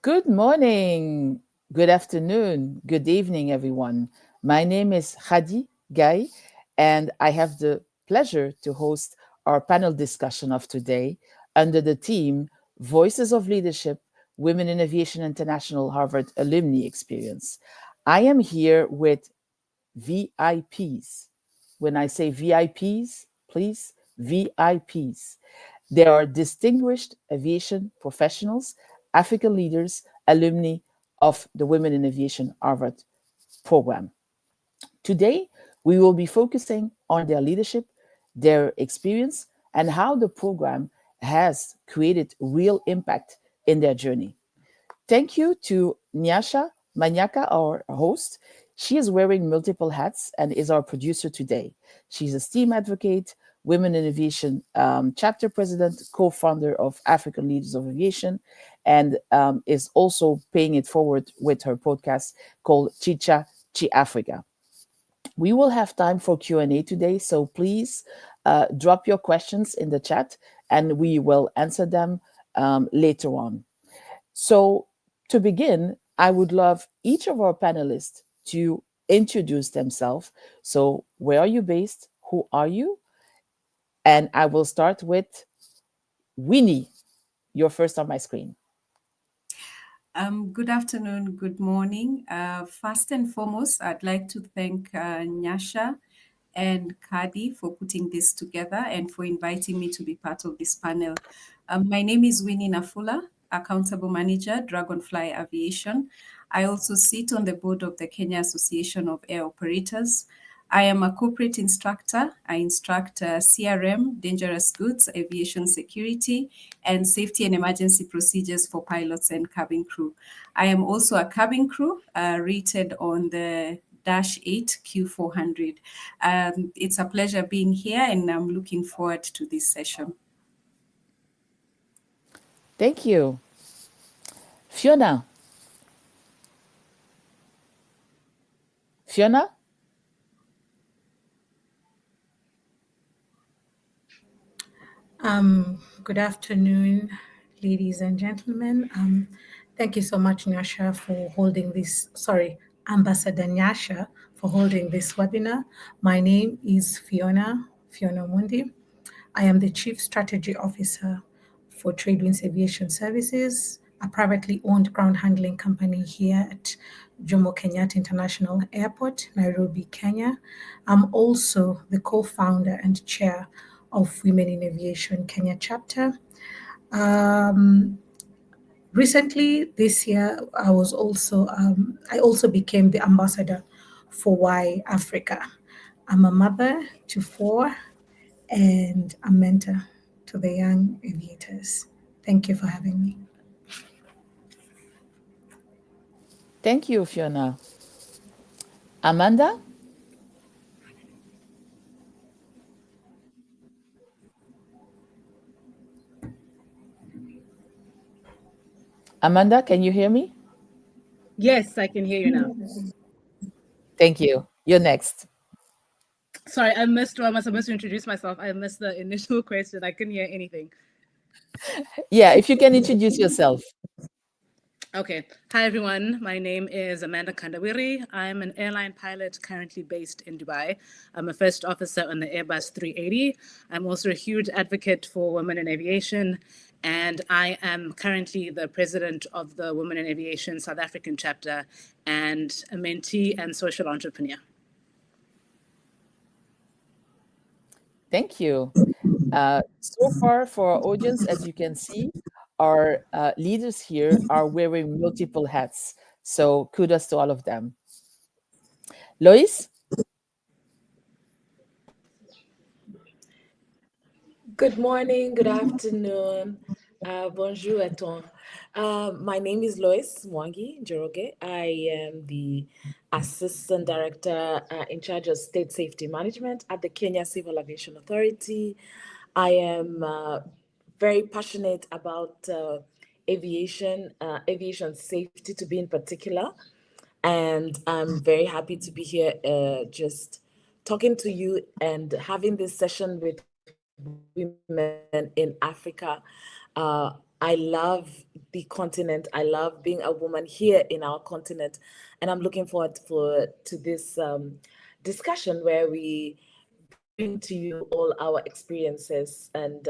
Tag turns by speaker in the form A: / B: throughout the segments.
A: Good morning, good afternoon, good evening, everyone. My name is Hadi Guy, and I have the pleasure to host our panel discussion of today under the theme Voices of Leadership Women in Aviation International Harvard Alumni Experience. I am here with VIPs. When I say VIPs, please, VIPs. They are distinguished aviation professionals, African leaders, alumni of the Women in Aviation Harvard program. Today, we will be focusing on their leadership, their experience, and how the program has created real impact in their journey. Thank you to Nyasha Manyaka, our host. She is wearing multiple hats and is our producer today. She's a STEAM advocate, Women in Aviation chapter president, co founder of African Leaders of Aviation, and is also paying it forward with her podcast called Chiedza CheAfrica. We will have time for Q&A today, so please drop your questions in the chat and we will answer them later on. So, to begin, I would love each of our panelists to introduce themselves. So, where are you based? Who are you? And I will start with Winnie. You're first on my screen.
B: Good afternoon, good morning. First and foremost, I'd like to thank Nyasha and Kadi for putting this together and for inviting me to be part of this panel. My name is Winnie Nafula, Accountable Manager, Dragonfly Aviation. I also sit on the board of the Kenya Association of Air Operators. I am a corporate instructor. I instruct CRM, dangerous goods, aviation security, and safety and emergency procedures for pilots and cabin crew. I am also a cabin crew rated on the Dash 8 Q400. It's a pleasure being here, and I'm looking forward to this session.
A: Thank you. Fiona. Fiona?
C: Good afternoon, ladies and gentlemen. Thank you so much, Nyasha, for holding this. Sorry, Ambassador Nyasha, for holding this webinar. My name is Fiona Mundi. I am the Chief Strategy Officer for Tradewinds Aviation Services, a privately owned ground handling company here at Jomo Kenyatta International Airport, Nairobi, Kenya. I'm also the co-founder and chair of Women in Aviation Kenya chapter. Recently, this year, I also became the ambassador for WAI Africa. I'm a mother to four and a mentor to the young aviators. Thank you for having me.
A: Thank you, Fiona. Amanda? Amanda, can you hear me?
D: Yes, I can hear you now.
A: Thank you. You're next.
D: Sorry, I missed what am I supposed to introduce myself? I missed the initial question. I couldn't hear anything.
A: Yeah, if you can introduce yourself.
D: Okay. Hi, everyone. My name is Amanda Kandawiri. I'm an airline pilot currently based in Dubai. I'm a first officer on the Airbus 380. I'm also a huge advocate for women in aviation, and I am currently the president of the Women in Aviation South African chapter and a mentee and social entrepreneur.
A: Thank you. So far, for our audience, as you can see, our leaders here are wearing multiple hats. So kudos to all of them. Lois?
E: Good morning, good afternoon, bonjour à tous. My name is Lois Mwangi Njoroge. I am the Assistant Director in charge of State Safety Management at the Kenya Civil Aviation Authority. I am very passionate about aviation safety to be in particular. And I'm very happy to be here just talking to you and having this session with women in Africa I love the continent. I love being a woman here in our continent, and I'm looking forward to this discussion where we bring to you all our experiences. And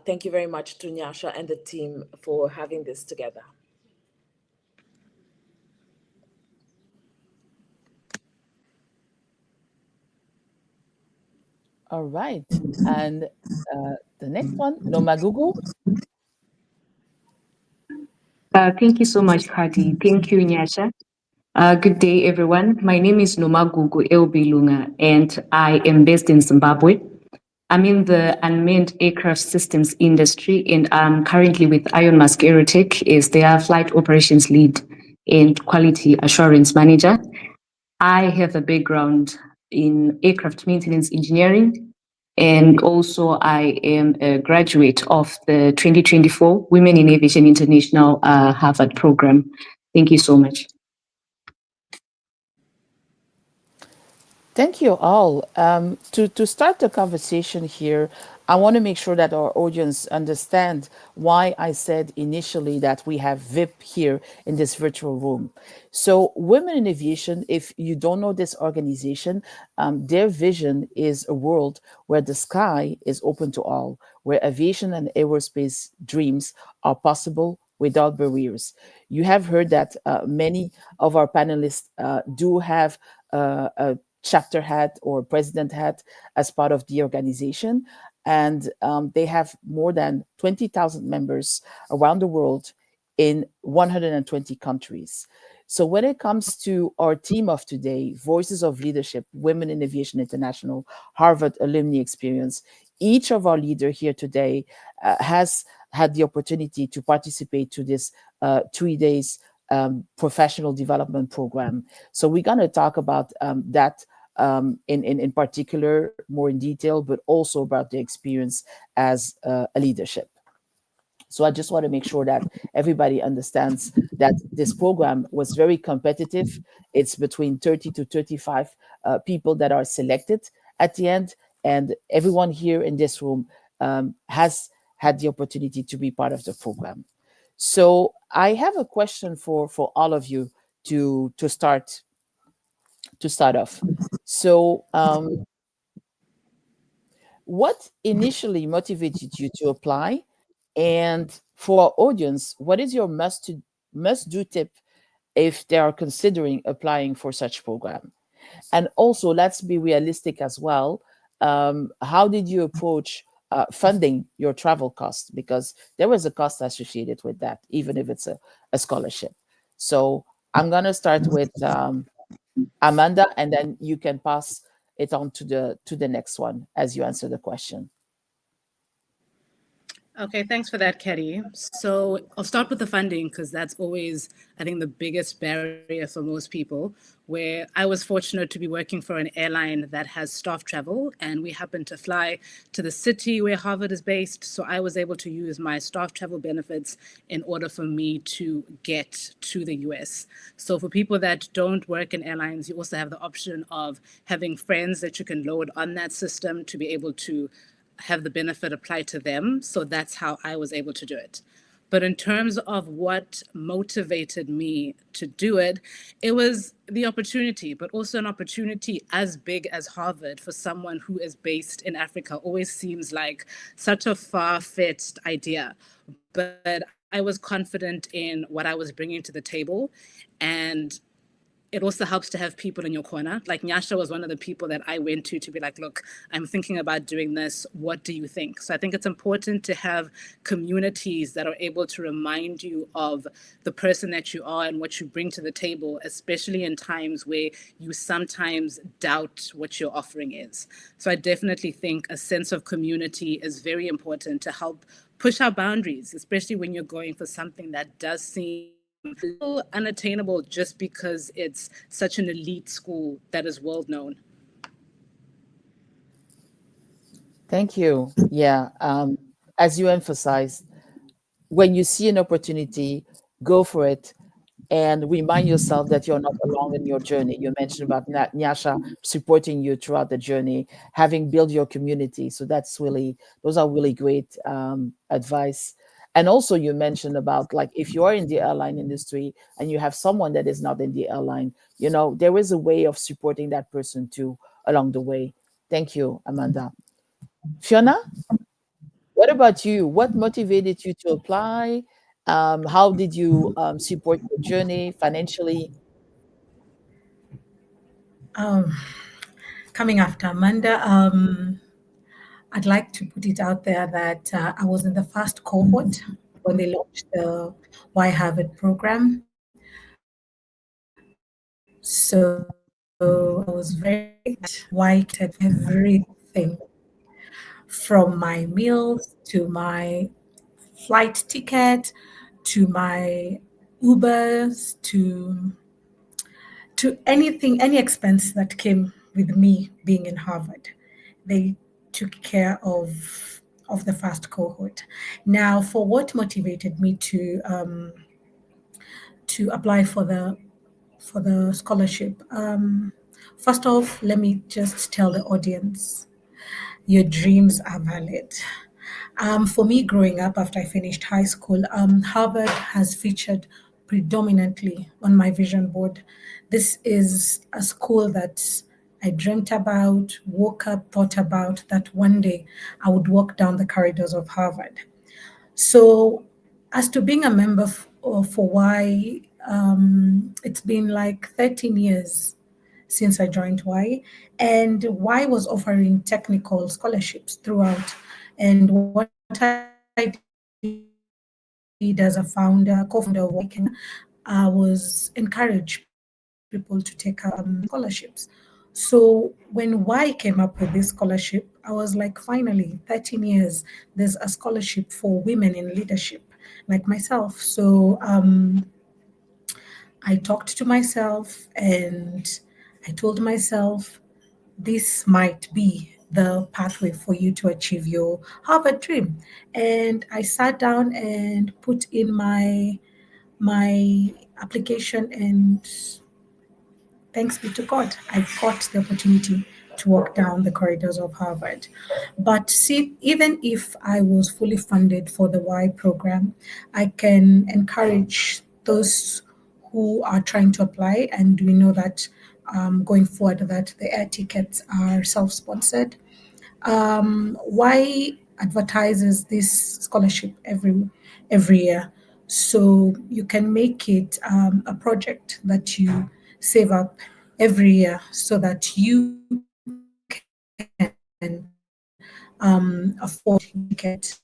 E: thank you very much to Nyasha and the team for having this together.
A: All right. And the next one, Nomagugu.
F: Thank you so much, Hadi. Thank you, Nyasha. Good day, everyone. My name is Nomagugu Elbilunga, and I am based in Zimbabwe. I'm in the unmanned aircraft systems industry, and I'm currently with Ion Mask Aerotech as their flight operations lead and quality assurance manager. I have a background in aircraft maintenance engineering, and also I am a graduate of the 2024 Women in Aviation International Harvard program. Thank you so much.
A: Thank you all. To start the conversation here, I want to make sure that our audience understand why I said initially that we have VIP here in this virtual room. So, Women in Aviation, if you don't know this organization, their vision is a world where the sky is open to all, where aviation and aerospace dreams are possible without barriers. You have heard that many of our panelists do have a chapter hat or president hat as part of the organization. And they have more than 20,000 members around the world in 120 countries. So when it comes to our team of today, Voices of Leadership, Women in Aviation International, Harvard Alumni Experience, each of our leaders here today has had the opportunity to participate to this 3 days professional development program. So we're going to talk about that in particular, more in detail, but also about the experience as a leadership. So I just want to make sure that everybody understands that this program was very competitive. It's between 30 to 35 people that are selected at the end, and everyone here in this room has had the opportunity to be part of the program. So I have a question for all of you to start off. So, what initially motivated you to apply? And for our audience, what is your must do tip if they are considering applying for such program? And also, let's be realistic as well. How did you approach funding your travel costs? Because there was a cost associated with that, even if it's a scholarship. So I'm gonna start with Amanda, and then you can pass it on to the next one as you answer the question.
D: Okay, thanks for that, Ketty. So I'll start with the funding because that's always, I think, the biggest barrier for most people. Where I was fortunate to be working for an airline that has staff travel, and we happened to fly to the city where Harvard is based. So I was able to use my staff travel benefits in order for me to get to the US. So for people that don't work in airlines, you also have the option of having friends that you can load on that system to be able to have the benefit applied to them. So that's how I was able to do it. But in terms of what motivated me to do it, it was the opportunity, but also an opportunity as big as Harvard for someone who is based in Africa always seems like such a far-fetched idea. But I was confident in what I was bringing to the table. And it also helps to have people in your corner. Like Nyasha was one of the people that I went to be like, look, I'm thinking about doing this. What do you think? So I think it's important to have communities that are able to remind you of the person that you are and what you bring to the table, especially in times where you sometimes doubt what your offering is. So I definitely think a sense of community is very important to help push our boundaries, especially when you're going for something that does seem a little unattainable just because it's such an elite school that is world known.
A: Thank you. Yeah. As you emphasized, when you see an opportunity, go for it and remind yourself that you're not alone in your journey. You mentioned about Nyasha supporting you throughout the journey, having built your community. So those are really great advice. And also you mentioned about like if you are in the airline industry and you have someone that is not in the airline, there is a way of supporting that person too along the way. Thank you, Amanda. Fiona, what about you? What motivated you to apply? How did you support your journey financially?
C: Um, Coming after Amanda, I'd like to put it out there that I was in the first cohort when they launched the Why Harvard program. So I was very that Why catered everything from my meals to my flight ticket to my Ubers to anything, any expense that came with me being in Harvard. They took care of the first cohort. Now, for what motivated me to apply for the scholarship, first off, let me just tell the audience your dreams are valid. For me, growing up after I finished high school, Harvard has featured predominantly on my vision board. This is a school that I dreamt about, woke up, thought about that one day I would walk down the corridors of Harvard. So, as to being a member for why, it's been like 13 years since I joined Y, and Y was offering technical scholarships throughout. And what I did as a co-founder of Y Kenya, I was encourage people to take up scholarships. So when Y came up with this scholarship, I was like, finally, 13 years, there's a scholarship for women in leadership like myself. I talked to myself and I told myself, this might be the pathway for you to achieve your Harvard dream. And I sat down and put in my application, and thanks be to God, I got the opportunity to walk down the corridors of Harvard. But see, even if I was fully funded for the Y program, I can encourage those who are trying to apply, and we know that going forward that the air tickets are self-sponsored. Y advertises this scholarship every year, so you can make it a project that you save up every year so that you can afford your ticket.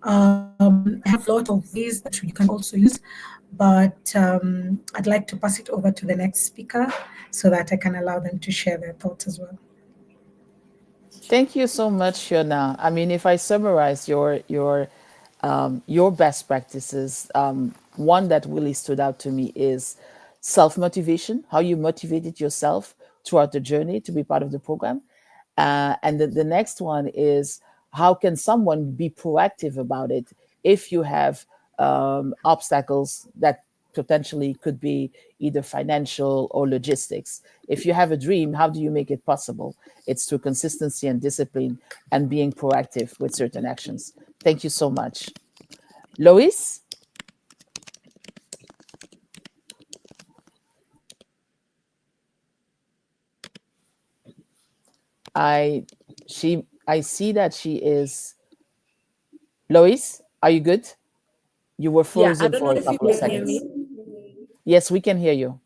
C: I have a lot of ways that you can also use, but I'd like to pass it over to the next speaker so that I can allow them to share their thoughts as well.
A: Thank you so much, Fiona. I mean, if I summarize your best practices, one that really stood out to me is self motivation. How you motivated yourself throughout the journey to be part of the program, and the next one is how can someone be proactive about it if you have obstacles that potentially could be either financial or logistics. If you have a dream, how do you make it possible? It's through consistency and discipline and being proactive with certain actions. Thank you so much. Lois, I I see that she is Lois, are you good? You were
E: Yeah, I
A: frozen
E: don't
A: for
E: know
A: a
E: if you
A: couple of
E: can hear me.
A: seconds. Yes, we can hear you.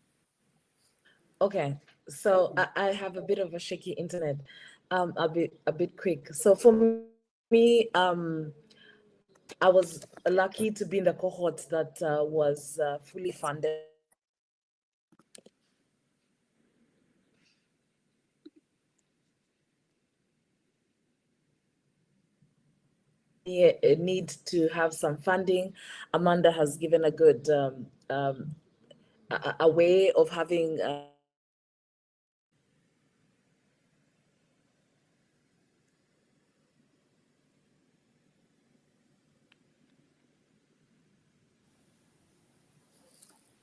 E: Okay, so I have a bit of a shaky internet. A bit quick. So for me, I was lucky to be in the cohort that was fully funded. Need to have some funding. Amanda has given a good a way of having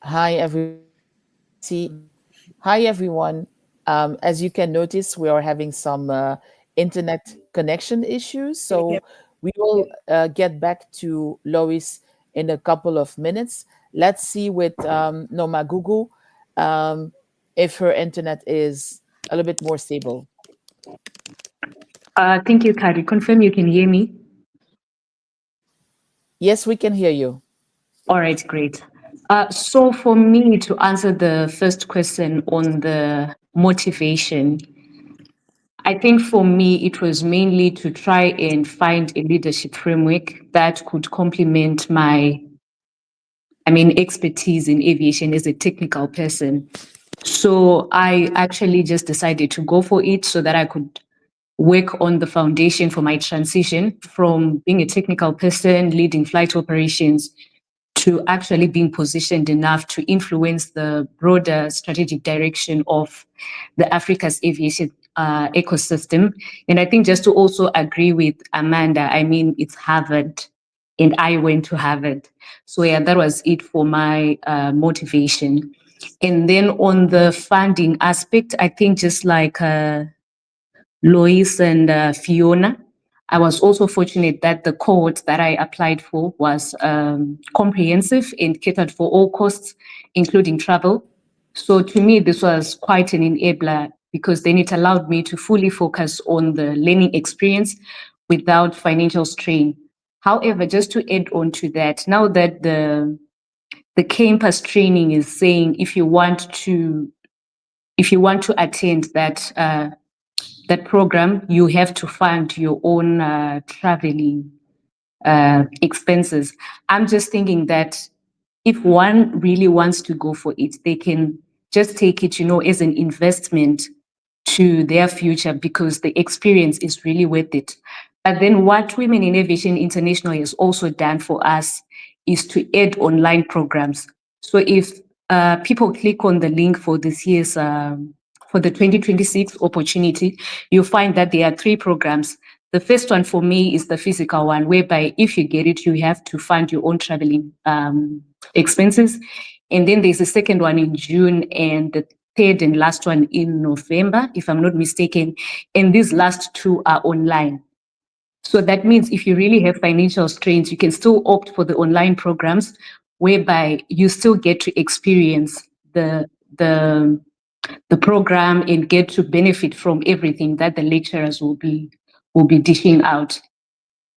A: Hi, Hi, everyone. As you can notice, we are having some internet connection issues.
E: can you
A: So
E: hear me?
A: We will get back to Lois in a couple of minutes. Let's see with Nomagugu if her internet is a little bit more stable.
F: Thank you, Kari. Confirm you can hear me.
A: Yes, we can hear you.
F: All right, great. So for me to answer the first question on the motivation, I think for me, it was mainly to try and find a leadership framework that could complement my, expertise in aviation as a technical person. So I actually just decided to go for it so that I could work on the foundation for my transition from being a technical person, leading flight operations, to actually being positioned enough to influence the broader strategic direction of the Africa's aviation ecosystem. And I think just to also agree with Amanda, I mean, it's Harvard and I went to Harvard. So yeah, that was it for my motivation. And then on the funding aspect, I think just like Lois and Fiona, I was also fortunate that the cohort that I applied for was comprehensive and catered for all costs, including travel. So to me, this was quite an enabler because then it allowed me to fully focus on the learning experience without financial strain. However, just to add on to that, now that the campus training is saying if you want to attend that program, you have to fund your own traveling expenses. I'm just thinking that if one really wants to go for it, they can just take it, as an investment to their future because the experience is really worth it. But then what Women in Aviation International has also done for us is to add online programs. So if people click on the link for this year's for the 2026 opportunity, you'll find that there are 3 programs. The first one for me is the physical one, whereby if you get it, you have to fund your own traveling expenses. And then there's a second one in June and the third and last one in November, if I'm not mistaken. And these last 2 are online. So that means if you really have financial strains, you can still opt for the online programs whereby you still get to experience the program and get to benefit from everything that the lecturers will be dishing out.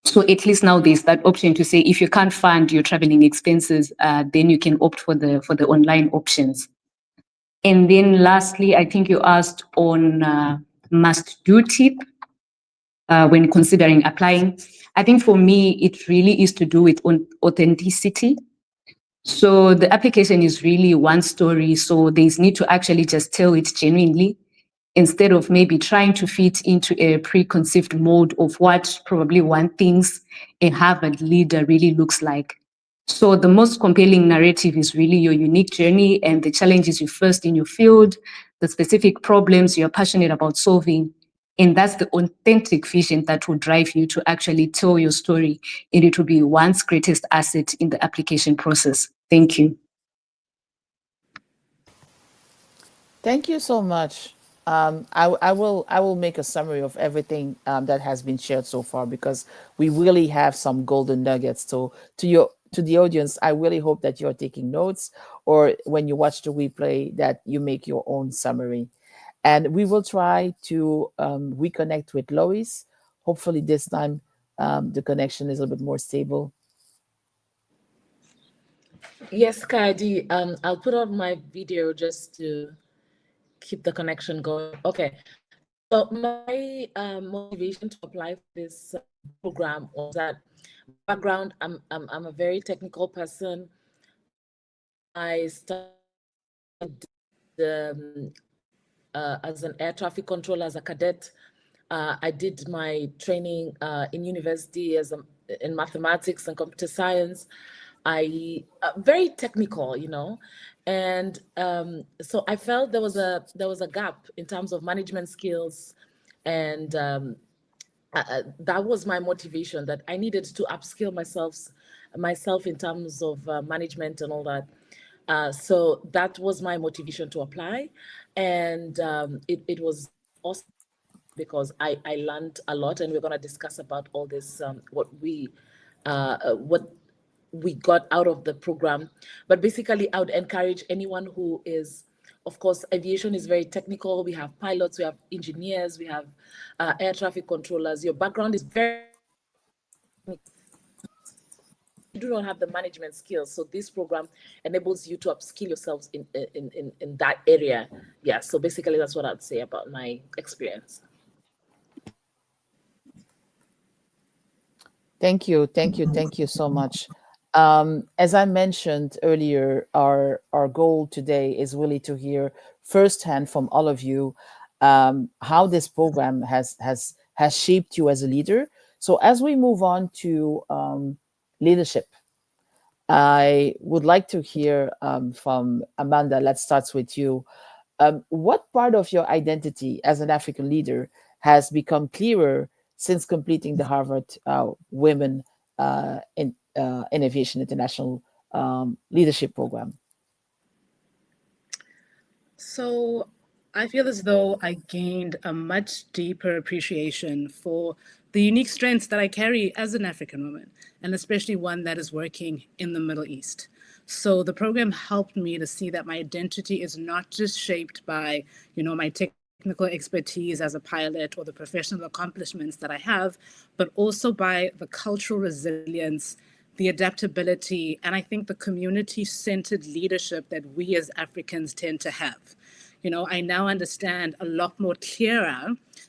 F: So at least now there's that option to say if you can't fund your traveling expenses, then you can opt for the online options. And then lastly, I think you asked on must do tip when considering applying. I think for me, it really is to do with authenticity. So the application is really one story. So there's need to actually just tell it genuinely instead of maybe trying to fit into a preconceived mode of what probably one thinks a Harvard leader really looks like. So the most compelling narrative is really your unique journey and the challenges you faced in your field, the specific problems you're passionate about solving. And that's the authentic vision that will drive you to actually tell your story. And it will be one's greatest asset in the application process. Thank you.
A: Thank you so much. I will make a summary of everything that has been shared so far because we really have some golden nuggets. So to the audience, I really hope that you're taking notes, or when you watch the replay, that you make your own summary. And we will try to reconnect with Lois. Hopefully, this time the connection is a little bit more stable.
E: Yes, Kadi. I'll put on my video just to keep the connection going. Okay. So my motivation to apply for this program was that background, I'm a very technical person. I studied as an air traffic controller as a cadet. I did my training in university in mathematics and computer science. I very technical, and so I felt there was a gap in terms of management skills, and that was my motivation, that I needed to upskill myself in terms of management and all that. So that was my motivation to apply, and it was awesome. because I learned a lot, and we're going to discuss about all this, what we got out of the program. But basically, I would encourage anyone who is, of course, aviation is very technical. We have pilots, we have engineers, we have air traffic controllers. Your background is very you do not have the management skills. So this program enables you to upskill yourselves in that area. Yeah. So basically, that's what I'd say about my experience.
A: Thank you so much. As I mentioned earlier, our goal today is really to hear firsthand from all of you how this program has shaped you as a leader. So as we move on to leadership, I would like to hear from Amanda. Let's start with you. What part of your identity as an African leader has become clearer since completing the Harvard Women in Aviation International Leadership Program?
D: So I feel as though I gained a much deeper appreciation for the unique strengths that I carry as an African woman, and especially one that is working in the Middle East. So the program helped me to see that my identity is not just shaped by, my technical expertise as a pilot or the professional accomplishments that I have, but also by the cultural resilience, the adaptability, and I think the community centered leadership that we as Africans tend to have. I now understand a lot more clearer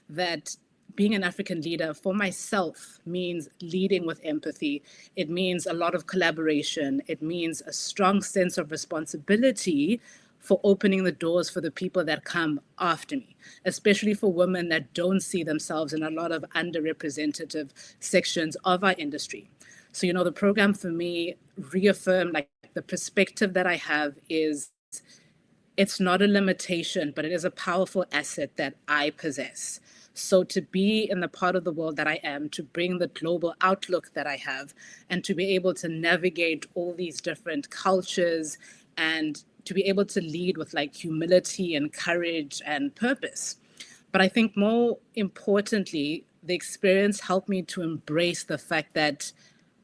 D: that being an African leader for myself means leading with empathy. It means a lot of collaboration. It means a strong sense of responsibility for opening the doors for the people that come after me, especially for women that don't see themselves in a lot of underrepresented sections of our industry. So, the program for me reaffirmed like the perspective that I have is it's not a limitation, but it is a powerful asset that I possess. So to be in the part of the world that I am, to bring the global outlook that I have, and to be able to navigate all these different cultures and to be able to lead with like humility and courage and purpose. But I think more importantly, the experience helped me to embrace the fact that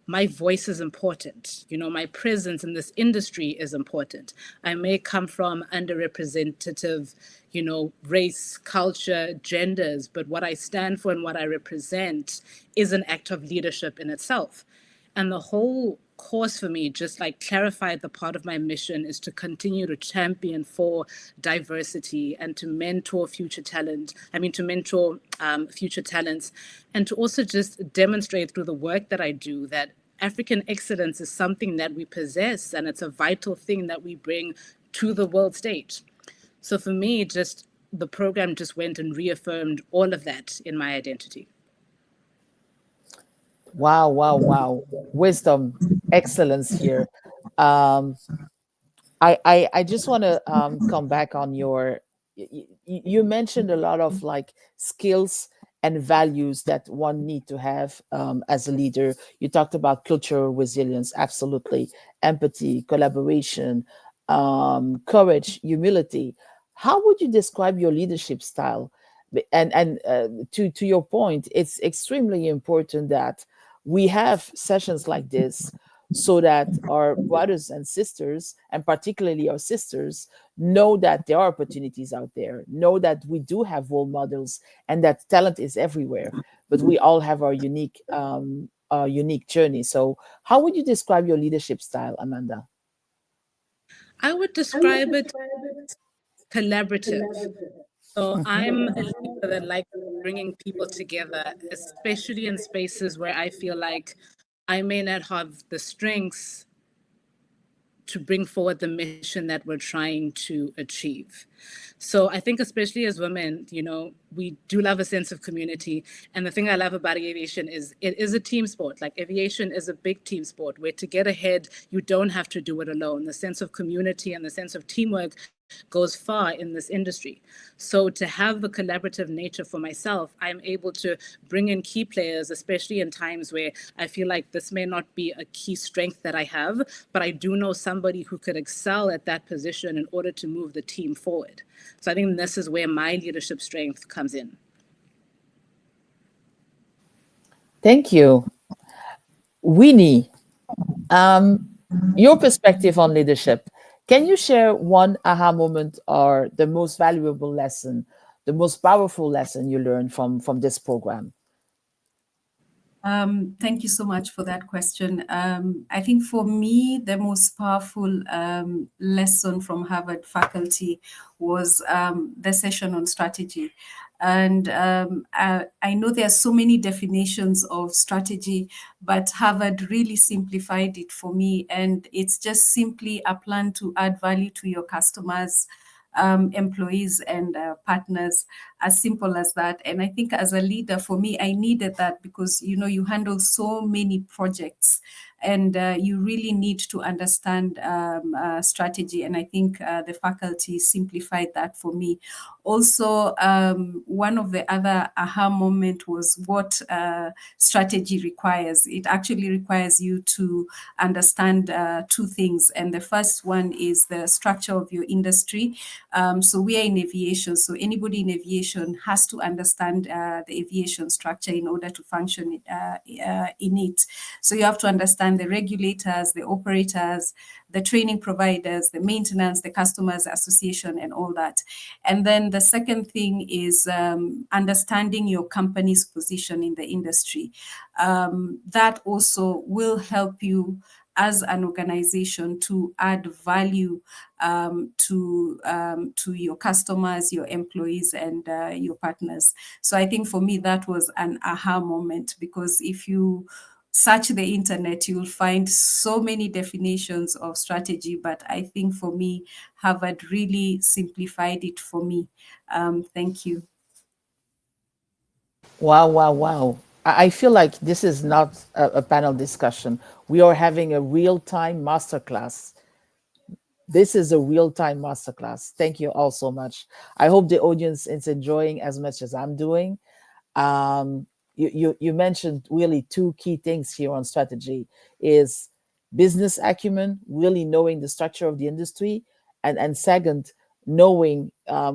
D: my voice is important. My presence in this industry is important. I may come from underrepresentative, race, culture, genders, but what I stand for and what I represent is an act of leadership in itself. And the whole course for me just like clarified the part of my mission is to continue to champion for diversity and to mentor future talent. I mean, to mentor future talents, and to also just demonstrate through the work that I do that African excellence is something that we possess and it's a vital thing that we bring to the world stage. So for me, just the program just went and reaffirmed all of that in my identity.
A: Wow. Wisdom, excellence here. Um, I just want to come back on you mentioned a lot of like skills and values that one need to have as a leader. You talked about cultural resilience, absolutely, empathy, collaboration, courage, humility. How would you describe your leadership style? And to your point, it's extremely important that we have sessions like this so that our brothers and sisters, and particularly our sisters, know that there are opportunities out there, know that we do have role models, and that talent is everywhere. But we all have our unique journey. So, how would you describe your leadership style, Amanda?
D: I would describe it collaborative. So I'm a leader that likes bringing people together, especially in spaces where I feel like I may not have the strengths to bring forward the mission that we're trying to achieve. So I think especially as women, we do love a sense of community. And the thing I love about aviation is it is a team sport. Like aviation is a big team sport where to get ahead, you don't have to do it alone. The sense of community and the sense of teamwork goes far in this industry. So to have the collaborative nature for myself, I'm able to bring in key players, especially in times where I feel like this may not be a key strength that I have, but I do know somebody who could excel at that position in order to move the team forward. So I think this is where my leadership strength comes in.
A: Thank you. Winnie, um, your perspective on leadership. Can you share one aha moment or the most valuable lesson, the most powerful lesson you learned from this program?
B: Thank you so much for that question. I think for me, the most powerful lesson from Harvard faculty was the session on strategy. And I know there are so many definitions of strategy, but Harvard really simplified it for me. And it's just simply a plan to add value to your customers, employees, and partners, as simple as that. And I think as a leader, for me, I needed that because, you handle so many projects and you really need to understand strategy. And I think the faculty simplified that for me. Also, one of the other aha moment was what strategy requires. It actually requires you to understand two things. And the first one is the structure of your industry. So we are in aviation. So anybody in aviation has to understand the aviation structure in order to function in it. So you have to understand the regulators, the operators, the training providers, the maintenance, the customers association, and all that. And then the second thing is understanding your company's position in the industry. That also will help you as an organization to add value to your customers, your employees, and your partners. So I think for me, that was an aha moment, because if you search the internet, you'll find so many definitions of strategy. But I think for me, Harvard really simplified it for me. Thank you.
A: Wow, wow, wow. I feel like this is not a panel discussion. We are having a real time masterclass. This is a real time masterclass. Thank you all so much. I hope the audience is enjoying as much as I'm doing. Um, you mentioned really two key things here on strategy is business acumen, really knowing the structure of the industry, and second, knowing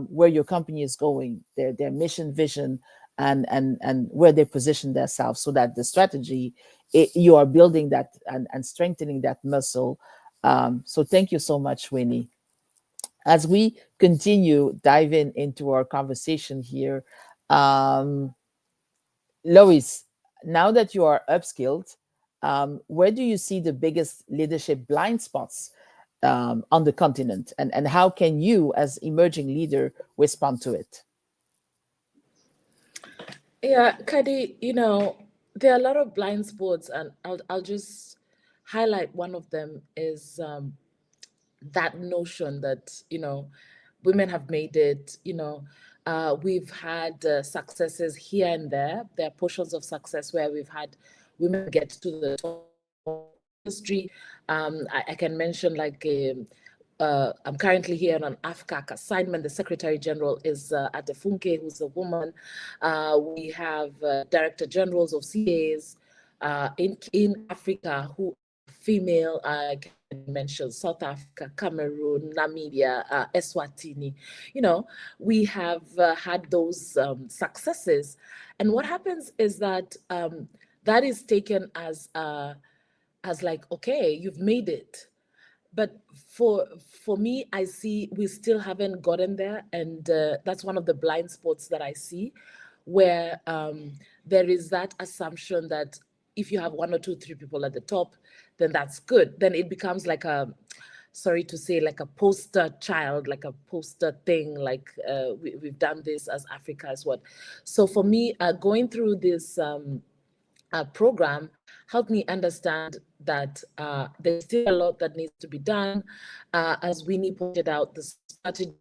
A: where your company is going, their mission, vision, and where they position themselves, so that the strategy you are building that and strengthening that muscle. So thank you so much, Winnie. As we continue diving into our conversation here, um, Lois, now that you are upskilled, where do you see the biggest leadership blind spots on the continent, and how can you, as emerging leader, respond to it?
E: Yeah, Kadi, there are a lot of blind spots, and I'll just highlight one of them is that notion that women have made it. We've had successes here and there. There are portions of success where we've had women get to the top industry. I can mention like I'm currently here on an AFCAC assignment. The Secretary General is Adefunke, who's a woman. We have Director Generals of CAs in Africa who are female. I can mention South Africa, Cameroon, Namibia, Eswatini. We have had those successes. And what happens is that that is taken as like, okay, you've made it. But for me, I see we still haven't gotten there, and that's one of the blind spots that I see, where there is that assumption that if you have one or two, three people at the top, then that's good. Then it becomes like a, sorry to say, like a poster child, like a poster thing, like we've done this as Africa as what. So for me, going through this program helped me understand that there's still a lot that needs to be done. As Winnie pointed out, the strategy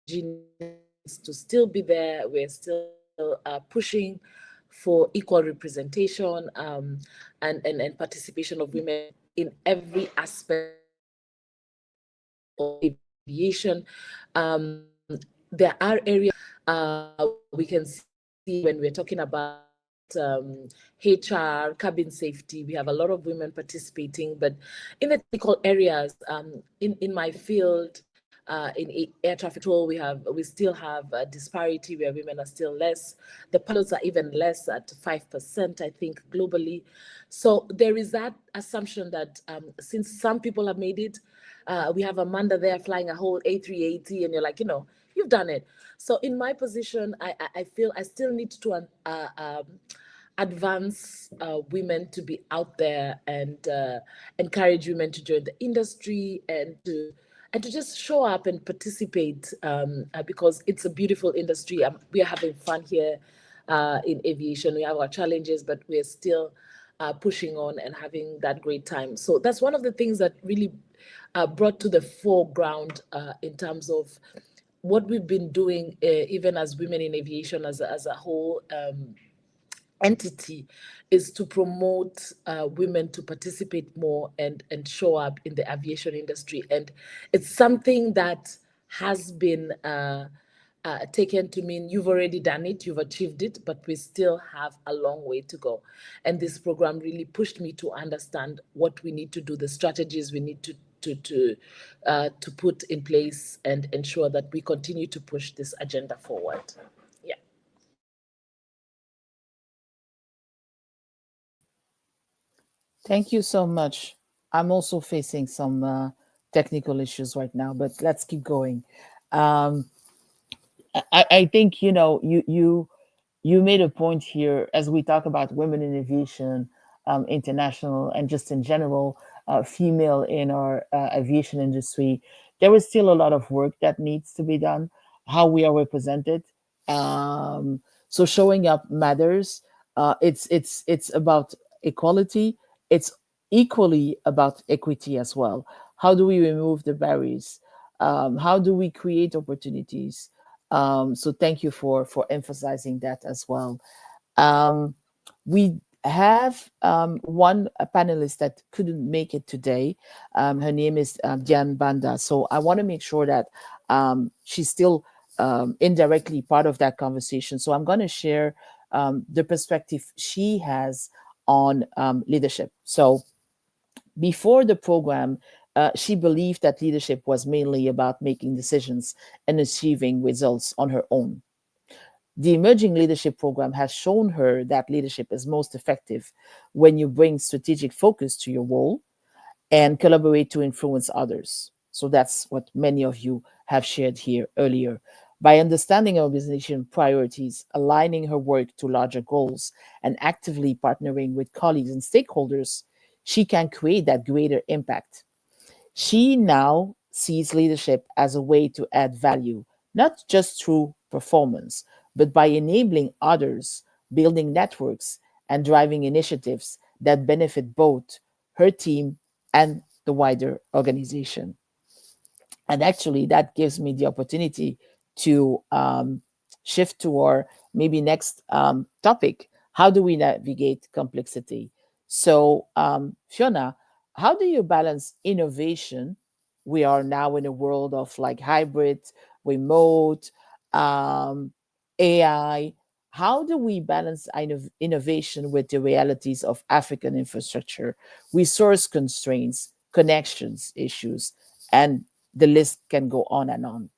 E: needs to still be there. We're still pushing for equal representation and participation of women in every aspect of aviation. There are areas we can see when we're talking about HR, cabin safety. We have a lot of women participating, but in the technical areas, in my field, air traffic control, we still have a disparity where women are still less. The pilots are even less at 5%, I think, globally. So there is that assumption that since some people have made it, we have Amanda there flying a whole A380, and you're like, you've done it. So in my position, I feel I still need to advance women to be out there and encourage women to join the industry and to just show up and participate because it's a beautiful industry. We are having fun here in aviation. We have our challenges, but we're still pushing on and having that great time. So that's one of the things that really brought to the foreground in terms of what we've been doing, even as women in aviation as a whole. Entity is to promote women to participate more and show up in the aviation industry. And it's something that has been taken to mean you've already done it, you've achieved it, but we still have a long way to go. And this program really pushed me to understand what we need to do, the strategies we need to put in place and ensure that we continue to push this agenda forward. Yeah.
A: Thank you so much. I'm also facing some technical issues right now, but let's keep going. Um, I think you made a point here as we talk about women in aviation, international, and just in general, female in our aviation industry. There is still a lot of work that needs to be done. How we are represented. So showing up matters. It's about equality. It's equally about equity as well. How do we remove the barriers? How do we create opportunities? So thank you for emphasizing that as well. Um, we have one panelist that couldn't make it today. Her name is Diane Banda. So I want to make sure that she's still indirectly part of that conversation. So I'm going to share the perspective she has on leadership. So before the program, she believed that leadership was mainly about making decisions and achieving results on her own. The Emerging Leadership Program has shown her that leadership is most effective when you bring strategic focus to your role and collaborate to influence others. So that's what many of you have shared here earlier. By understanding organization priorities, aligning her work to larger goals, and actively partnering with colleagues and stakeholders, she can create that greater impact. She now sees leadership as a way to add value, not just through performance, but by enabling others, building networks, and driving initiatives that benefit both her team and the wider organization. And actually, that gives me the opportunity to shift to our maybe next topic. How do we navigate complexity? So, Fiona, how do you balance innovation? We are now in a world of like hybrid, remote, um, AI. How do we balance innovation with the realities of African infrastructure, resource constraints, connections issues, and the list can go on and on?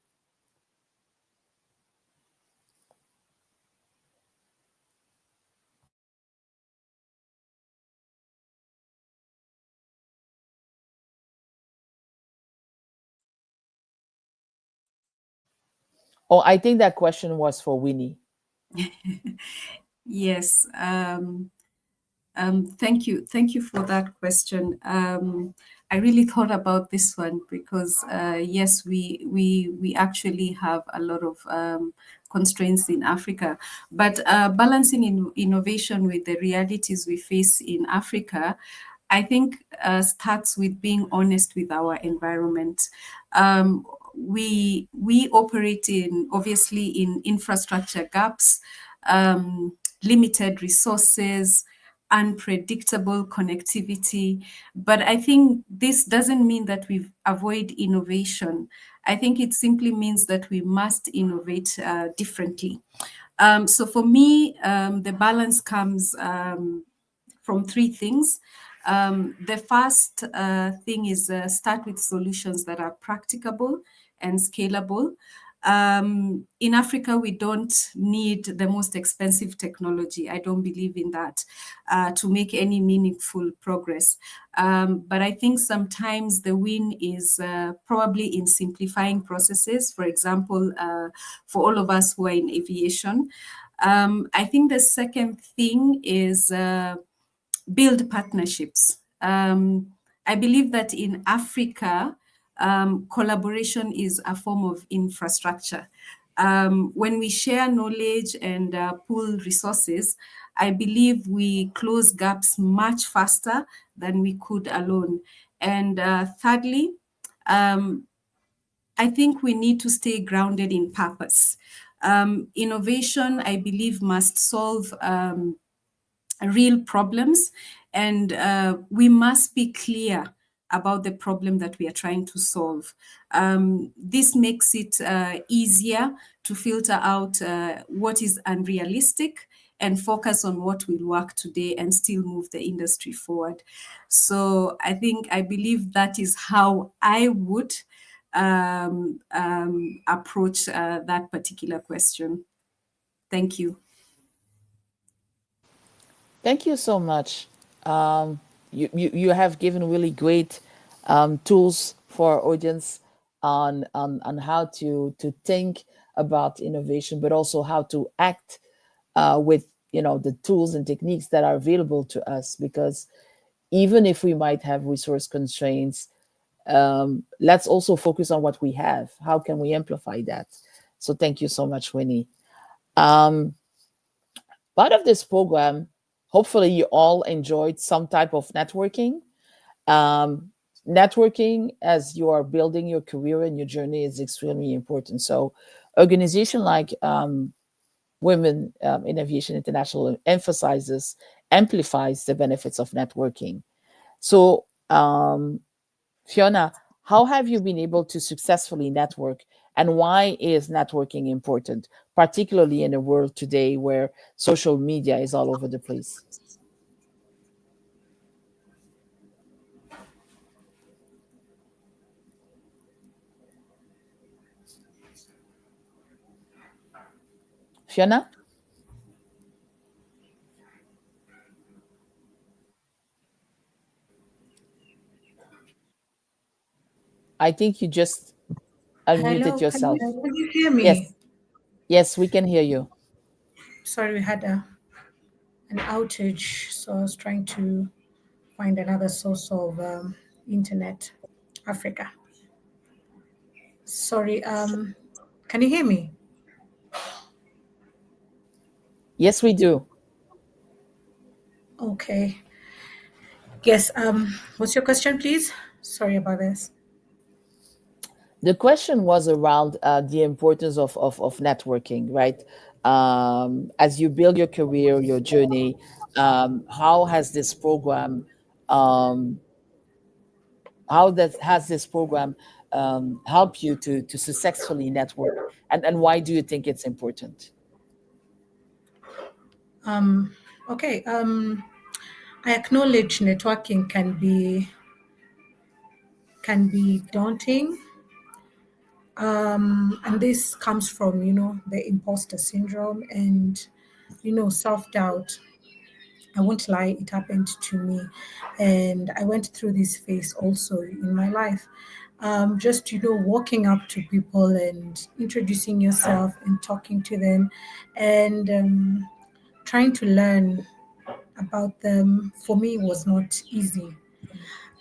A: Oh, I think that question was for Winnie.
B: Yes. Thank you for that question. I really thought about this one because yes, we actually have a lot of constraints in Africa, but balancing innovation with the realities we face in Africa, I think starts with being honest with our environment. We operate in obviously in infrastructure gaps, limited resources, unpredictable connectivity. But I think this doesn't mean that we avoid innovation. I think it simply means that we must innovate differently. So for me, the balance comes from three things. The first thing is start with solutions that are practicable and scalable. In Africa, we don't need the most expensive technology. I don't believe in that to make any meaningful progress. But I think sometimes the win is probably in simplifying processes. For example, for all of us who are in aviation, I think the second thing is build partnerships. I believe that in Africa, collaboration is a form of infrastructure. When we share knowledge and pool resources, I believe we close gaps much faster than we could alone. And thirdly, I think we need to stay grounded in purpose. Innovation, I believe, must solve real problems, and we must be clear about the problem that we are trying to solve. This makes it easier to filter out what is unrealistic and focus on what will work today and still move the industry forward. So I believe that is how I would approach that particular question. Thank you.
A: Thank you so much. You have given really great tools for our audience on how to think about innovation, but also how to act with the tools and techniques that are available to us. Because even if we might have resource constraints, let's also focus on what we have. How can we amplify that? So thank you so much, Winnie. Um, Part of this program, hopefully you all enjoyed some type of networking. Um, Networking as you are building your career and your journey is extremely important. So organization like Women in Aviation International emphasizes, amplifies the benefits of networking. So Fiona, how have you been able to successfully network, and why is networking important, particularly in a world today where social media is all over the place? Fiona, I think you just unmuted
C: Hello,
A: yourself.
C: can you hear
A: Yes,
C: me?
A: yes, we can hear you.
C: Sorry, we had an outage, so I was trying to find another source of internet. Africa. Sorry, can you hear me?
A: Yes, we do.
C: Okay. Yes, what's your question, please? Sorry about this.
A: The question was around the importance of networking, right? As you build your career, your journey, how has this program, um, how that has this program helped you to successfully network, and why do you think it's important?
C: Okay, I acknowledge networking can be daunting, and this comes from the imposter syndrome and self-doubt. I won't lie, it happened to me. And I went through this phase also in my life. Just, walking up to people and introducing yourself and talking to them and trying to learn about them for me was not easy.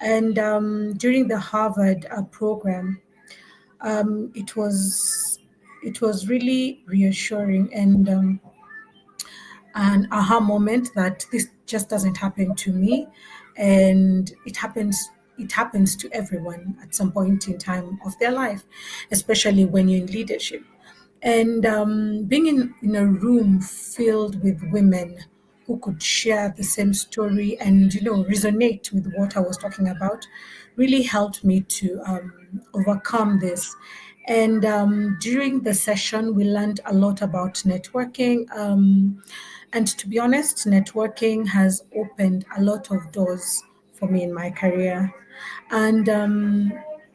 C: And during the Harvard program, it was really reassuring and an aha moment that this just doesn't happen to me, and it happens to everyone at some point in time of their life, especially when you're in leadership. And being in a room filled with women who could share the same story and resonate with what I was talking about really helped me to overcome this. And during the session, we learned a lot about networking. And to be honest, networking has opened a lot of doors for me in my career. And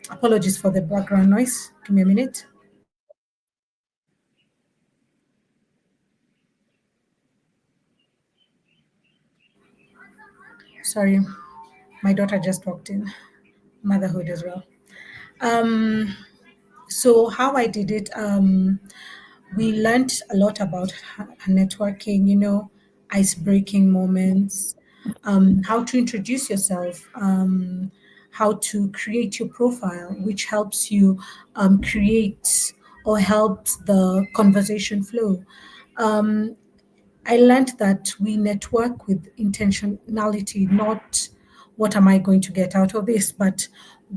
C: Apologies for the background noise. Give me a minute. Sorry, my daughter just walked in. Motherhood as well. Um, so how I did it, we learned a lot about networking, ice breaking moments, how to introduce yourself, how to create your profile, which helps you create or helps the conversation flow. Um, I learned that we network with intentionality, not what am I going to get out of this, but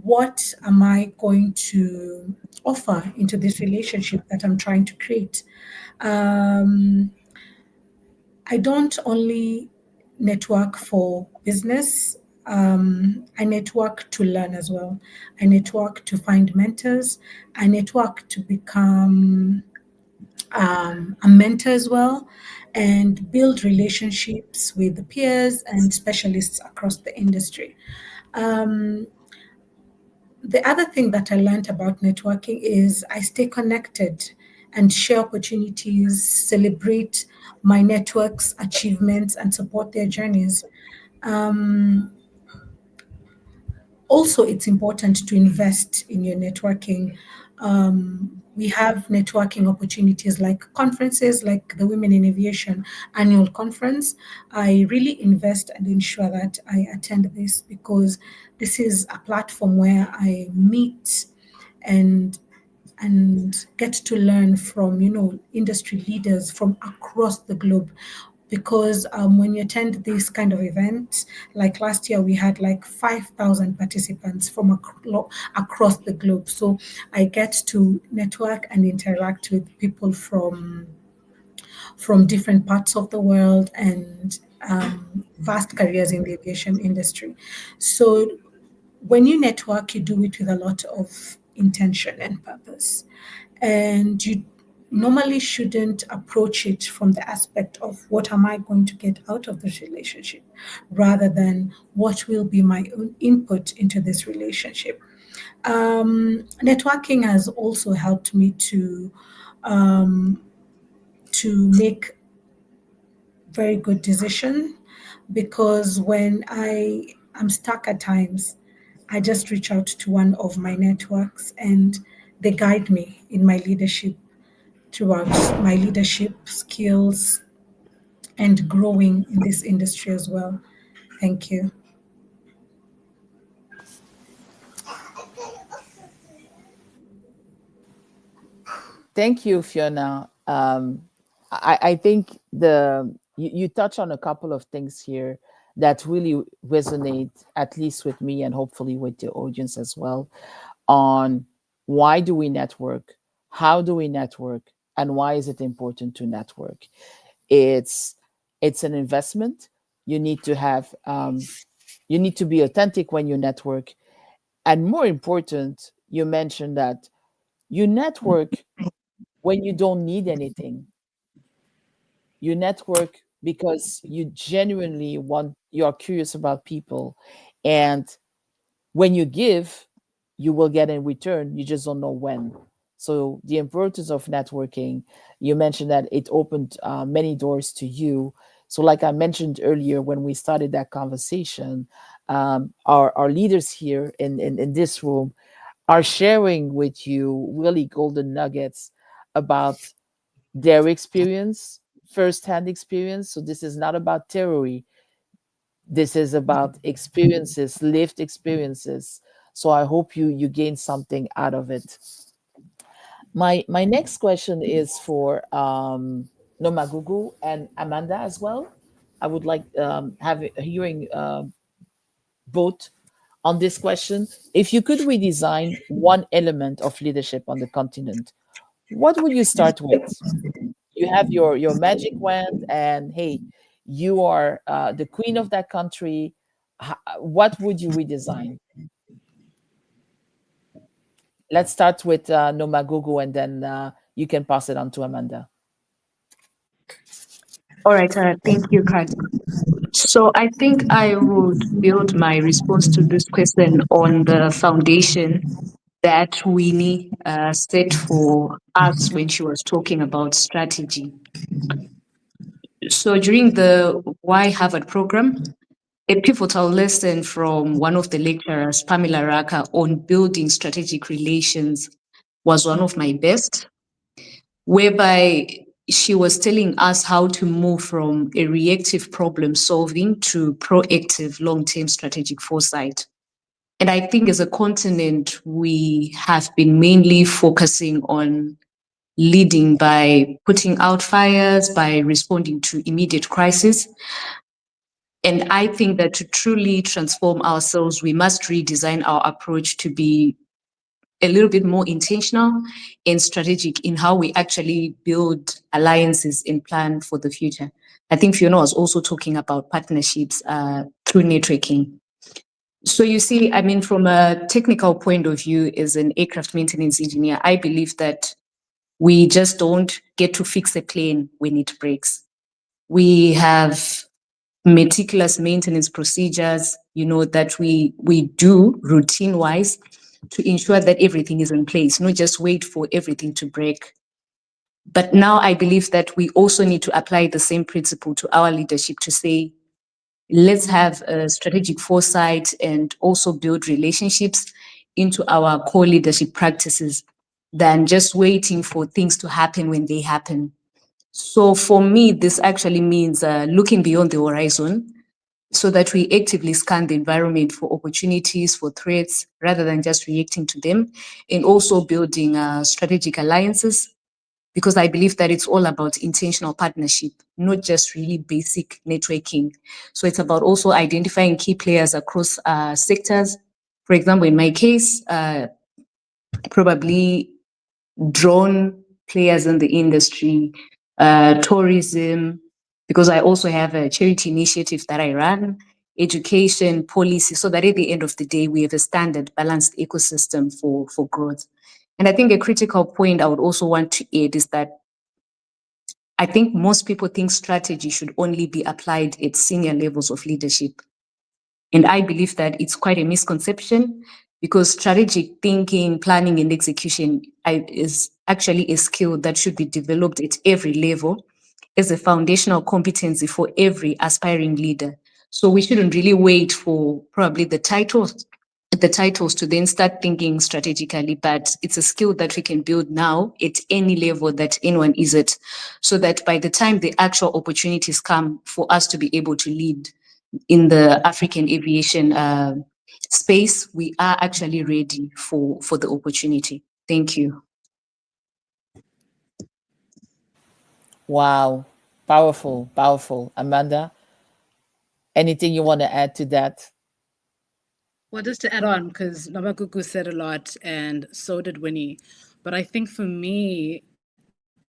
C: what am I going to offer into this relationship that I'm trying to create. Um, I don't only network for business. I network to learn as well. I network to find mentors. I network to become a mentor as well and build relationships with the peers and specialists across the industry. Um, the other thing that I learned about networking is I stay connected and share opportunities, celebrate my network's achievements, and support their journeys. Um, Also, it's important to invest in your networking. We have networking opportunities like conferences like the Women in Aviation annual conference. I really invest and ensure that I attend this because this is a platform where I meet and get to learn from industry leaders from across the globe because when you attend this kind of event, like last year we had like 5,000 participants from across the globe, so I get to network and interact with people from different parts of the world and vast careers in the aviation industry. So when you network, you do it with a lot of intention and purpose. And you normally shouldn't approach it from the aspect of what am I going to get out of this relationship rather than what will be my own input into this relationship. Networking has also helped me um, to make very good decision because when I am stuck at times, I just reach out to one of my networks and they guide me in my leadership throughout my leadership skills and growing in this industry as well. Thank you.
A: Thank you, Fiona. I think you touch on a couple of things here that really resonate, at least with me and hopefully with the audience as well, on why do we network, how do we network, and why is it important to network. It's it's an investment. You need to have you need to be authentic when you network, and more important, you mentioned that you network when you don't need anything. You network because you genuinely want, you're curious about people, and when you give, you will get in return. You just don't know when. So the importance of networking, you mentioned that it opened many doors to you. So like I mentioned earlier when we started that conversation, our leaders here in this room are sharing with you really golden nuggets about their experience, firsthand experience. So this is not about theory. This is about experiences, lived experiences. So I hope you gain something out of it. My next question is for Nomagugu and Amanda as well. I would like have hearing both on this question. If you could redesign one element of leadership on the continent, what would you start with? You have your magic wand, and hey, you are the queen of that country. What would you redesign? Let's start with Nomagugu, and then you can pass it on to Amanda.
F: All right, thank you, Kadi. So I think I would build my response to this question on the foundation that Winnie set for us when she was talking about strategy. So during the Why Harvard program, a pivotal lesson from one of the lecturers, Pamela Raka, on building strategic relations was one of my best, whereby she was telling us how to move from a reactive problem solving to proactive long term strategic foresight. And I think as a continent, we have been mainly focusing on leading by putting out fires, by responding to immediate crisis. And I think that to truly transform ourselves, we must redesign our approach to be a little bit more intentional and strategic in how we actually build alliances and plan for the future. I think Fiona was also talking about partnerships through networking. So you see, I mean, from a technical point of view, as an aircraft maintenance engineer, I believe that we just don't get to fix a plane when it breaks. We have meticulous maintenance procedures, that we do routine wise to ensure that everything is in place, not just wait for everything to break. But now I believe that we also need to apply the same principle to our leadership to say, let's have a strategic foresight and also build relationships into our core leadership practices than just waiting for things to happen when they happen. So for me, this actually means looking beyond the horizon so that we actively scan the environment for opportunities, for threats, rather than just reacting to them, and also building strategic alliances, because I believe that it's all about intentional partnership, not just really basic networking. So it's about also identifying key players across sectors. For example, in my case, probably drone players in the industry, tourism, because I also have a charity initiative that I run, education, policy, so that at the end of the day, we have a standard balanced ecosystem for growth. And I think a critical point I would also want to add is that I think most people think strategy should only be applied at senior levels of leadership. And I believe that it's quite a misconception because strategic thinking, planning, and execution is actually a skill that should be developed at every level as a foundational competency for every aspiring leader. So we shouldn't really wait for probably the titles to then start thinking strategically, but it's a skill that we can build now at any level that anyone is at, so that by the time the actual opportunities come for us to be able to lead in the African aviation space, we are actually ready for the opportunity. Thank you.
A: Wow. Powerful, powerful. Amanda, anything you want to add to that?
D: Well, just to add on, because Namagugu said a lot and so did Winnie. But I think for me,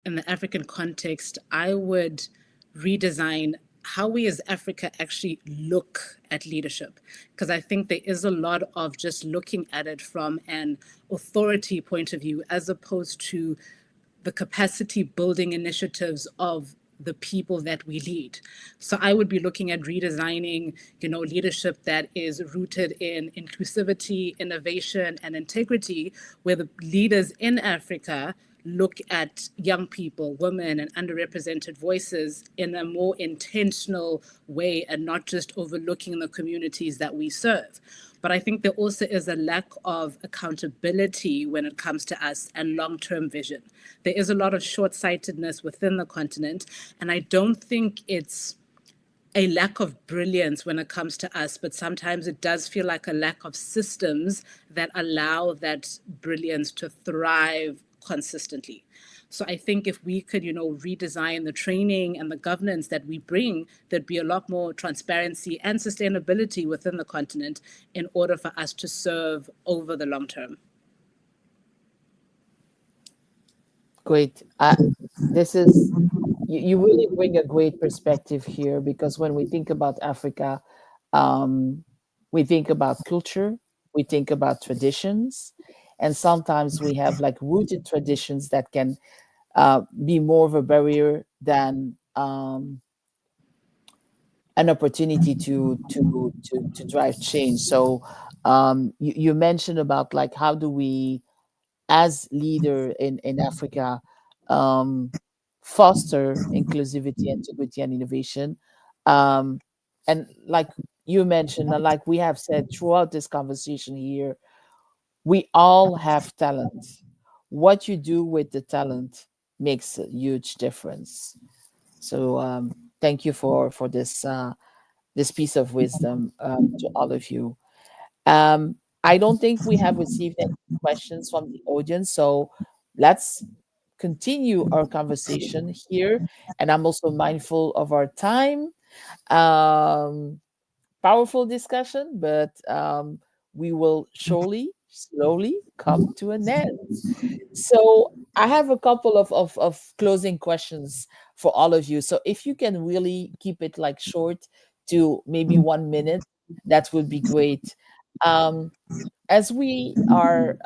D: in the African context, I would redesign how we as Africa actually look at leadership. Because I think there is a lot of just looking at it from an authority point of view, as opposed to the capacity building initiatives of the people that we lead. So I would be looking at redesigning, leadership that is rooted in inclusivity, innovation, and integrity, where the leaders in Africa look at young people, women, and underrepresented voices in a more intentional way and not just overlooking the communities that we serve. But I think there also is a lack of accountability when it comes to us and long term vision. There is a lot of short sightedness within the continent. And I don't think it's a lack of brilliance when it comes to us, but sometimes it does feel like a lack of systems that allow that brilliance to thrive consistently. So I think if we could, redesign the training and the governance that we bring, there'd be a lot more transparency and sustainability within the continent in order for us to serve over the long term.
A: Great. This is, you really bring a great perspective here, because when we think about Africa, um, we think about culture, we think about traditions, and sometimes we have like rooted traditions that can be more of a barrier than an opportunity to drive change. So You mentioned about like how do we, as leader in Africa, um, foster inclusivity, integrity, and innovation. Um, and like you mentioned, and like we have said throughout this conversation here, we all have talent. What you do with the talent makes a huge difference. So thank you for this piece of wisdom to all of you. I don't think we have received any questions from the audience, so let's continue our conversation here. And I'm also mindful of our time. Um, Powerful discussion, but we will surely, slowly come to an end. So I have a couple of closing questions for all of you. So if you can really keep it like short to maybe 1 minute, that would be great. Um, as we are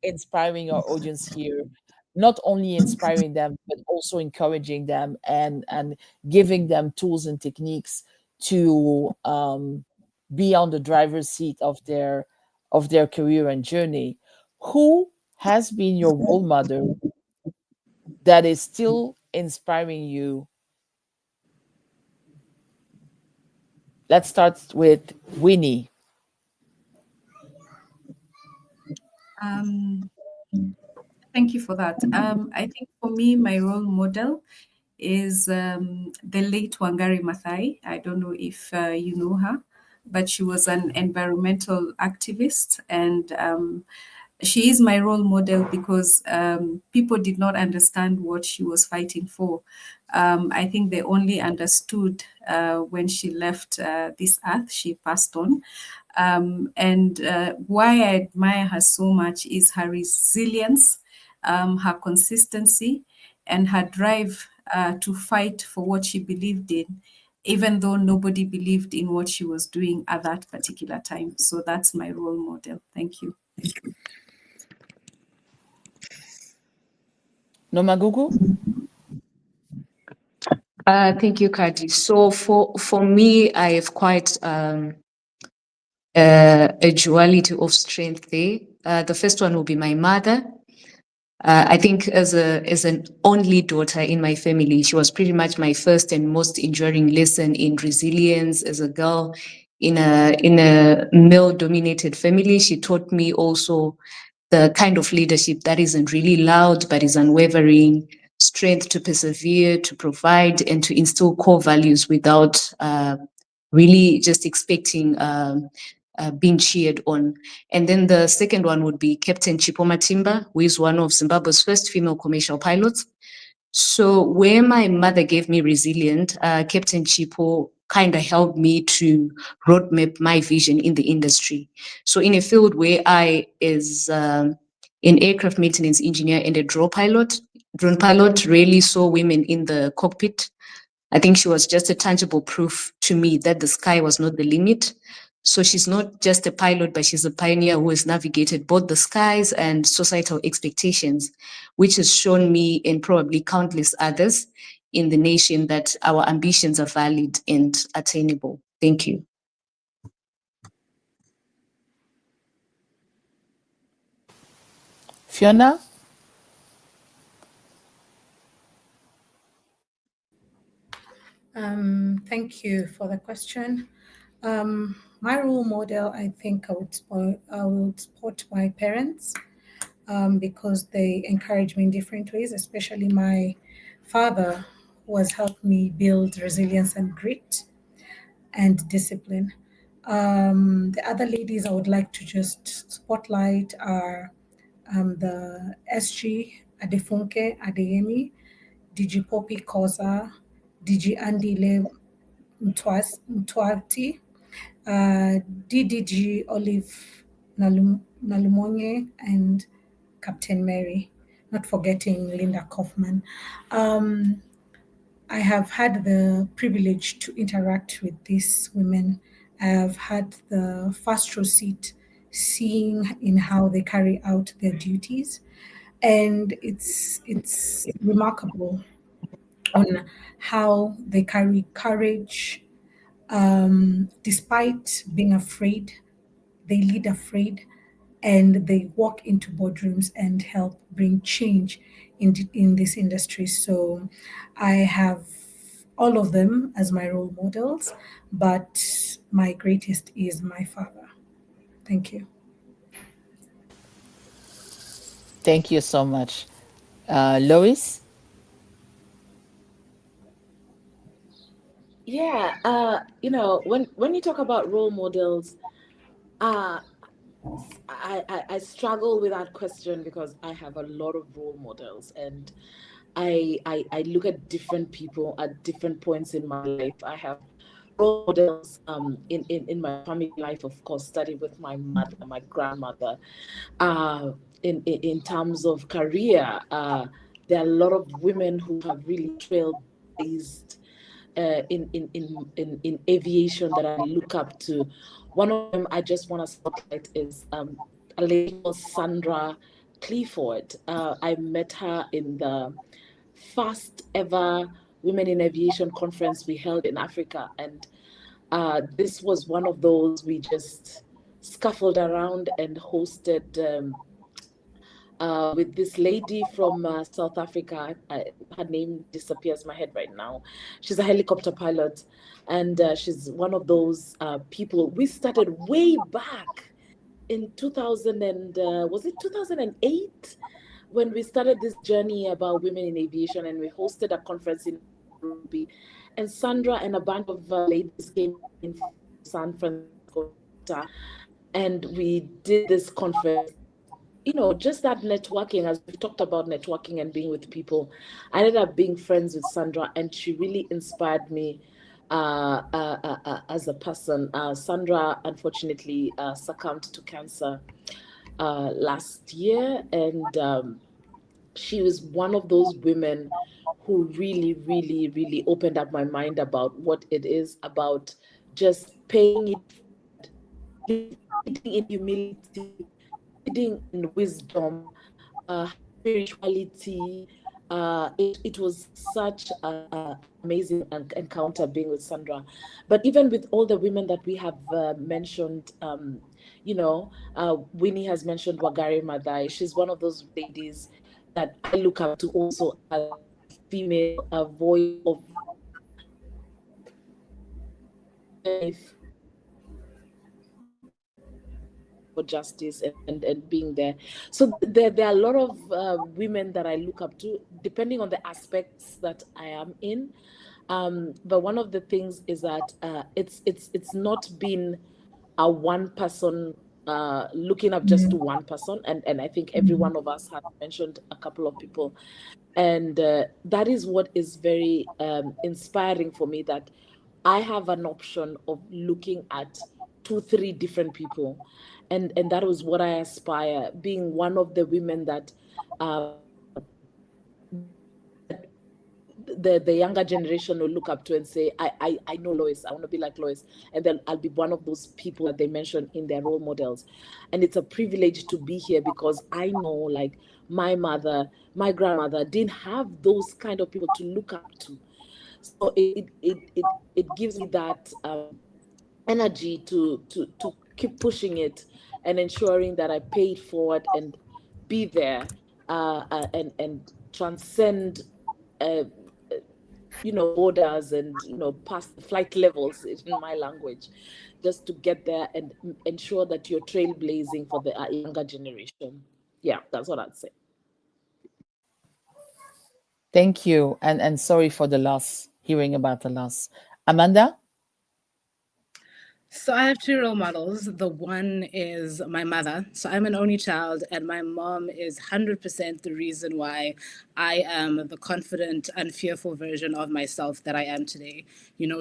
A: inspiring our audience here, not only inspiring them but also encouraging them and giving them tools and techniques to be on the driver's seat of their career and journey. Who has been your role model that is still inspiring you? Let's start with Winnie.
B: Um, Thank you for that. I think for me, my role model is the late Wangari Maathai. I don't know if you know her, but she was an environmental activist, and she is my role model because people did not understand what she was fighting for. I think they only understood when she left this earth. She passed on. And why I admire her so much is her resilience, her consistency, and her drive to fight for what she believed in, even though nobody believed in what she was doing at that particular time. So that's my role model. Thank you.
A: Nomagugu?
F: Thank you, Kadi. So for me, I have quite a duality of strength there. The first one will be my mother. I think as an only daughter in my family, she was pretty much my first and most enduring lesson in resilience as a girl in a male-dominated family. She taught me also the kind of leadership that isn't really loud but is unwavering, strength to persevere, to provide, and to instill core values without really just expecting being cheered on. And then the second one would be Captain Chipo Matimba, who is one of Zimbabwe's first female commercial pilots. So where my mother gave me resilient, Captain Chipo kind of helped me to roadmap my vision in the industry. So in a field where I is an aircraft maintenance engineer and a drone pilot rarely saw women in the cockpit. I think she was just a tangible proof to me that the sky was not the limit. So she's not just a pilot, but she's a pioneer who has navigated both the skies and societal expectations, which has shown me and probably countless others in the nation that our ambitions are valid and attainable. Thank you.
A: Fiona?
C: Thank you for the question. My role model, I think I would support my parents because they encourage me in different ways, especially my father, who has helped me build resilience and grit and discipline. The other ladies I would like to just spotlight are the SG Adefunke Adeyemi, DG Poppy Koza, DG Andile Mtwati, DDG Olive Nalumonye, and Captain Mary, not forgetting Linda Kaufman. Um, I have had the privilege to interact with these women. I have had the first row seat seeing in how they carry out their duties. And it's remarkable on how they carry courage despite being afraid they lead afraid, and they walk into boardrooms and help bring change in this industry. So I have all of them as my role models, but my greatest is my father. Thank you.
A: Thank you so much. Lois?
E: Yeah, when you talk about role models, uh, I struggle with that question because I have a lot of role models, and I look at different people at different points in my life. I have role models in my family life, of course, starting with my mother, my grandmother. In terms of career, there are a lot of women who have really trailblazed in aviation that I look up to. One of them I just want to spotlight is a lady called Sandra Clifford. I met her in the first ever Women in Aviation conference we held in Africa, and this was one of those we just scuffled around and hosted. With this lady from South Africa. Her name disappears my head right now. She's a helicopter pilot, and she's one of those people. We started way back in 2000 and was it 2008 when we started this journey about women in aviation, and we hosted a conference in Nairobi, and Sandra and a bunch of ladies came in from San Francisco, and we did this conference. Just that networking, as we've talked about networking and being with people, I ended up being friends with Sandra, and she really inspired me as a person. Sandra, unfortunately, succumbed to cancer last year, and she was one of those women who really, really, really opened up my mind about what it is about just paying it forward, leading in humility, leading in wisdom, her spirituality. It was such an amazing encounter being with Sandra. But even with all the women that we have mentioned, Winnie has mentioned Wagari Madai. She's one of those ladies that I look up to also as a female, a voice of if for justice and being there. So there are a lot of women that I look up to, depending on the aspects that I am in. But one of the things is that it's not been a one person looking up just to one person, and I think every one of us has mentioned a couple of people, and that is what is very inspiring for me, that I have an option of looking at two, three different people. And that was what I aspire, being one of the women that the younger generation will look up to and say, I know Lois, I want to be like Lois. And then I'll be one of those people that they mention in their role models. And it's a privilege to be here because I know, like, my mother, my grandmother didn't have those kind of people to look up to. So it gives me that energy to keep pushing it and ensuring that I pay it forward and be there, and transcend uh, borders and past flight levels in my language, just to get there and ensure that you're trailblazing for the younger generation. Yeah, that's what I'd say.
A: Thank you. And sorry for the loss, hearing about the loss. Amanda?
D: So I have two role models. The one is my mother. So I'm an only child, and my mom is 100% the reason why I am the confident, unfearful version of myself that I am today.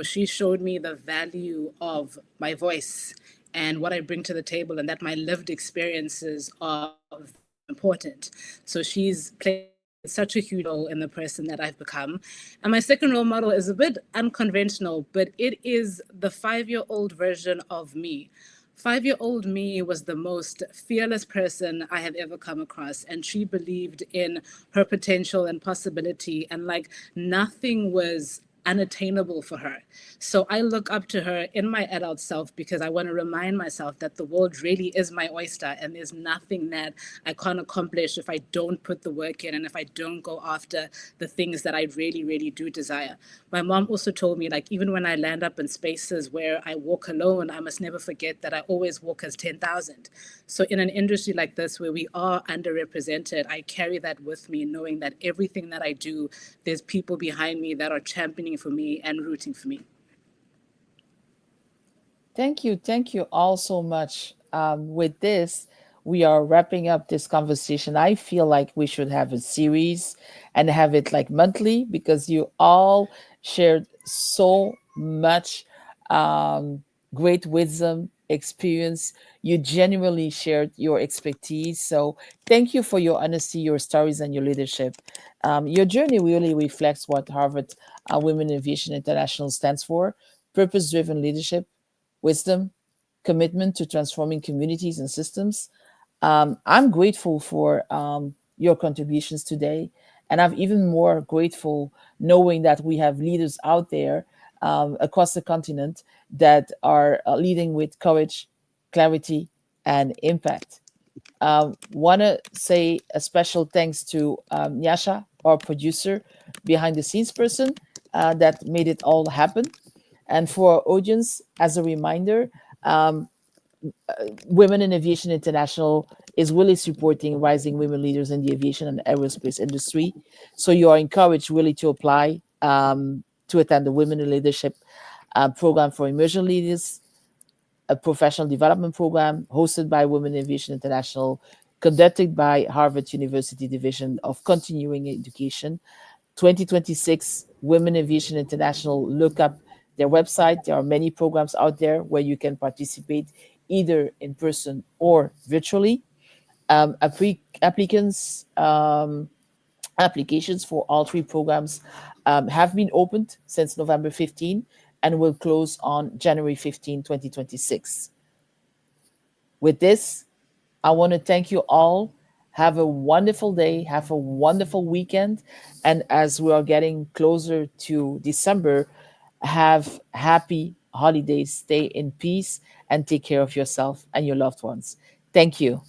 D: She showed me the value of my voice and what I bring to the table, and that my lived experiences are very important. So she's played such a huge role in the person that I've become. And my second role model is a bit unconventional, but it is the 5-year-old version of me. 5-year-old me was the most fearless person I have ever come across, and she believed in her potential and possibility, and like nothing was unattainable for her. So I look up to her in my adult self because I want to remind myself that the world really is my oyster and there's nothing that I can't accomplish if I don't put the work in and if I don't go after the things that I really, really do desire. My mom also told me, like, even when I land up in spaces where I walk alone, I must never forget that I always walk as 10,000. So in an industry like this where we are underrepresented, I carry that with me, knowing that everything that I do, there's people behind me that are championing for me and rooting for me.
A: Thank you all so much. With this, we are wrapping up this conversation. I feel like we should have a series and have it like monthly because you all shared so much great wisdom, experience. You genuinely shared your expertise. So thank you for your honesty, your stories, and your leadership. Your journey really reflects what Harvard Women in Aviation International stands for: purpose-driven leadership, wisdom, commitment to transforming communities and systems. I'm grateful for your contributions today. And I'm even more grateful knowing that we have leaders out there across the continent that are leading with courage, clarity, and impact. Want to say a special thanks to Nyasha, our producer, behind the scenes person that made it all happen. And for our audience, as a reminder, um, Women in Aviation International is really supporting rising women leaders in the aviation and aerospace industry. So you are encouraged really to apply to attend the Women in Leadership program for immersion leaders, a professional development program hosted by Women in Aviation International, conducted by Harvard University Division of Continuing Education. 2026 Women Aviation International. Look up their website. There are many programs out there where you can participate either in person or virtually. Applicants applications for all three programs have been opened since November 15 and will close on January 15, 2026. With this, I want to thank you all. Have a wonderful day. Have a wonderful weekend. And as we are getting closer to December, have happy holidays. Stay in peace and take care of yourself and your loved ones. Thank you.